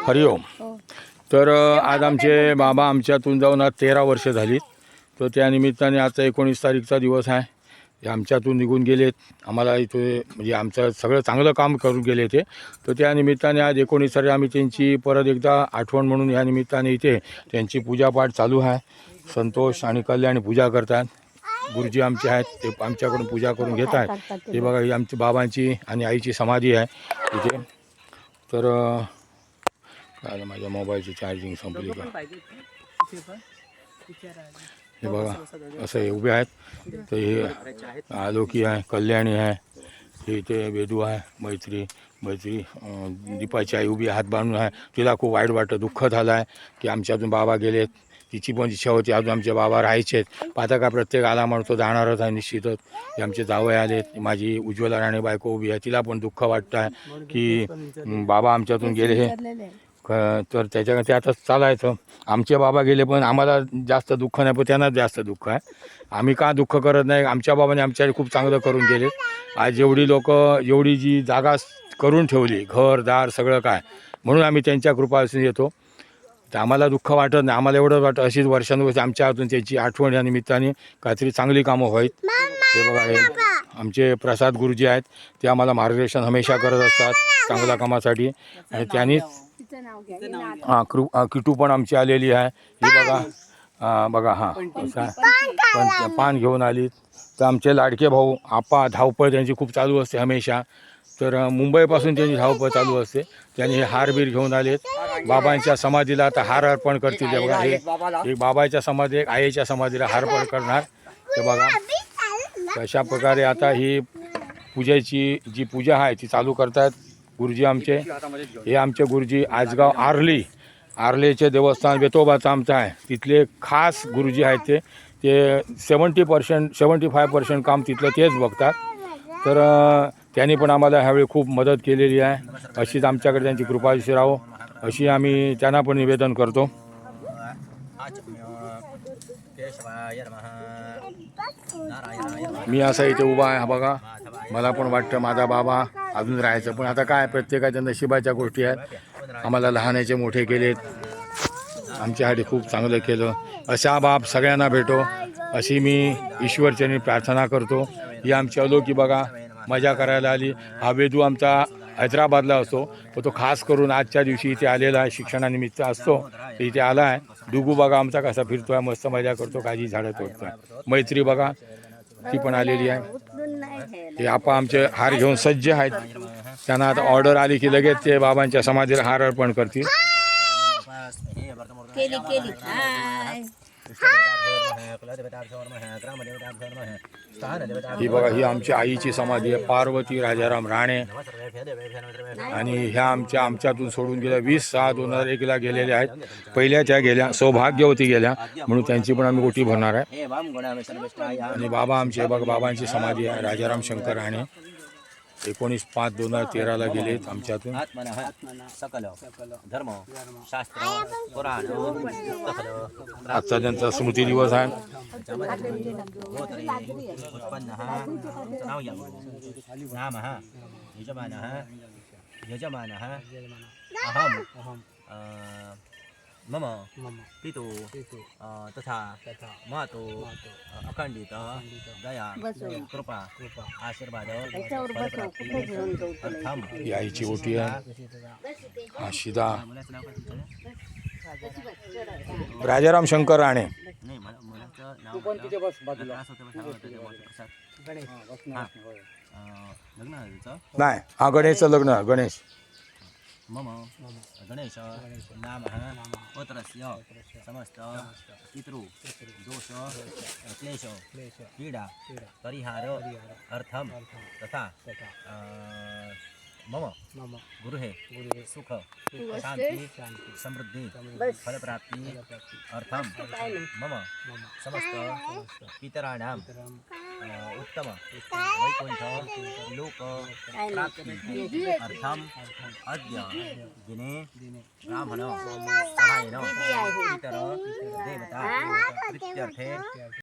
हरिओम. तर आज आमचे बाबा आमच्यातून जाऊन आज 13 वर्ष झाली. तर त्या निमित्ताने आता 19 तारीखचा दिवस आहे. ते आमच्यातून निघून गेलेत. आम्हाला इथे म्हणजे आमचं सगळं चांगलं काम करून गेले ते. तर त्या निमित्ताने आज 19 तारीख आम्ही त्यांची परत एकदा आठवण म्हणून या निमित्ताने इथे त्यांची पूजापाठ चालू आहे. संतोष आणि कल्याणी पूजा करतात. गुरुजी आमचे आहेत ते आमच्याकडून पूजा करून घेत आहेत. ते बघा ही आमच्या बाबांची आणि आईची समाधी आहे इथे. तर काय माझ्या मोबाईलची चार्जिंग संपली का. हे बघा असं हे उभे आहेत. तर हे आलोकी आहे, कल्याणी आहे, हे इथे वेदू आहे, मैत्री दीपाची आई उभी हात बांधून आहे. तिला खूप वाईट वाटतं, दुःख झालं आहे की आमच्यातून बाबा गेलेत. तिची पण इच्छा होती अजून आमचे बाबा राहायचे आहेत. आता का प्रत्येक आला म्हणतो जाणारच आहे निश्चितच. हे आमचे जावई आलेत. माझी उज्ज्वला राणे बायको उभी आहे. तिला पण दुःख वाटतं आहे की बाबा आमच्यातून गेले हे. तर त्याच्या ते आता चालायचं. आमचे बाबा गेले पण आम्हाला जास्त दुःख नाही, पण त्यांना जास्त दुःख आहे. आम्ही का दुःख करत नाही, आमच्या बाबाने आमच्यासाठी खूप चांगलं करून गेले. आज एवढी लोक एवढी जी जागा करून ठेवली, घरदार सगळं काय, म्हणून आम्ही त्यांच्या कृपासून येतो. तर आम्हाला दुःख वाटत नाही. आम्हाला एवढं वाटतं अशीच वर्षानुवर्ष आमच्या हातून त्याची आठवण या निमित्ताने काहीतरी चांगली कामं व्हावीत. ते बघा हे आमचे प्रसाद गुरुजी आहेत. ते आम्हाला मार्गदर्शन हमेशा करत असतात चांगल्या कामासाठी. आणि त्यांनीच किटू पण आमची आलेली आहे. ही बघा बघा हां पण पान घेऊन आली. तर आमचे लाडके भाऊ आपा धावपळ त्यांची खूप चालू असते हमेशा. तर मुंबईपासून त्यांची धावपळ चालू असते. त्यांनी हे हारबीर घेऊन आलेत. बाबांच्या समाधीला आता हार अर्पण करतील. ते बघा हे एक बाबाच्या समाधी, एक आईच्या समाधीला हार अर्पण करणार. ते बघा अशा प्रकारे आता ही पूजेची जी पूजा आहे ती चालू करतात गुरुजी आमचे. हे आमचे गुरुजी आजगाव आर्लेचे देवस्थान वेतोबाचं आमचं आहे. तिथले खास गुरुजी आहेत. ते 75% काम तिथलं तेच बघतात. तर त्यांनी पण आम्हाला ह्यावेळी खूप मदत केलेली आहे. अशीच आमच्याकडे त्यांची कृपा राहो अशी आम्ही त्यांना पण निवेदन करतो. मी असा इथे उभा आहे. हा बघा मला पण वाटतं माझा बाबा अजून राहायचं, पण आता काय प्रत्येकाच्या नशिबाच्या गोष्टी आहेत. आम्हाला लहानाचे मोठे केलेत, आमच्यासाठी खूप चांगलं केलं. अशा बाप सगळ्यांना भेटो अशी मी ईश्वरचरणी प्रार्थना करतो. ही आमची अलौकी बघा मजा करायला आली. हा वेदू आमचा हैदराबादला असतो, पण तो खास करून आजच्या दिवशी इथे आलेला आहे. शिक्षणानिमित्त असतो तर इथे आला आहे. डुगू बघा आमचा कसा फिरतोय, मस्त मजा करतो, काही झाडं तोडतोय. मैत्री बघा ती पण आलेली आहे. हे आपा आमचे हार घेऊन सज्ज आहेत. त्यांना आता ऑर्डर आली की लगेच ते बाबांच्या समाधीला हार अर्पण करतील. ही बघा ही आमच्या आईची समाधी आहे, पार्वती राजाराम राणे. आणि ह्या आमच्यातून सोडून गेल्या 20/6/2001 गेलेल्या आहेत. पहिल्या त्या गेल्या सौभाग्यवती गेल्या, म्हणून त्यांची पण आम्ही ओटी भरणार आहे. आणि बाबा आमचे बघा बाबांची समाधी आहे राजाराम शंकर राणे. 19/5/2013 गेलेत आमच्यातून. आजचा त्यांचा स्मृती दिवस आहे. मम पितु तथा मातु अखंडित दया कृपा आशीर्वाद ही आईची ओटी आहे. हा शिदा राजाराम शंकर राणे. नाही हा गणेशचं लग्न. गणेश मम गणेश नाम पुत्रस्य समस्त पितृ दोष क्लेश पीडा परिहार अर्थम तथा मम गुरुहे सुख शांति समृद्धि फलप्राप्ति अर्थम मम समस्त पितराणाम उत्तम वैकुंठ लोक प्राप्ति अर्थम अद्य दिने ब्राह्मण सहायेन पितर देवता प्रीत्यर्थे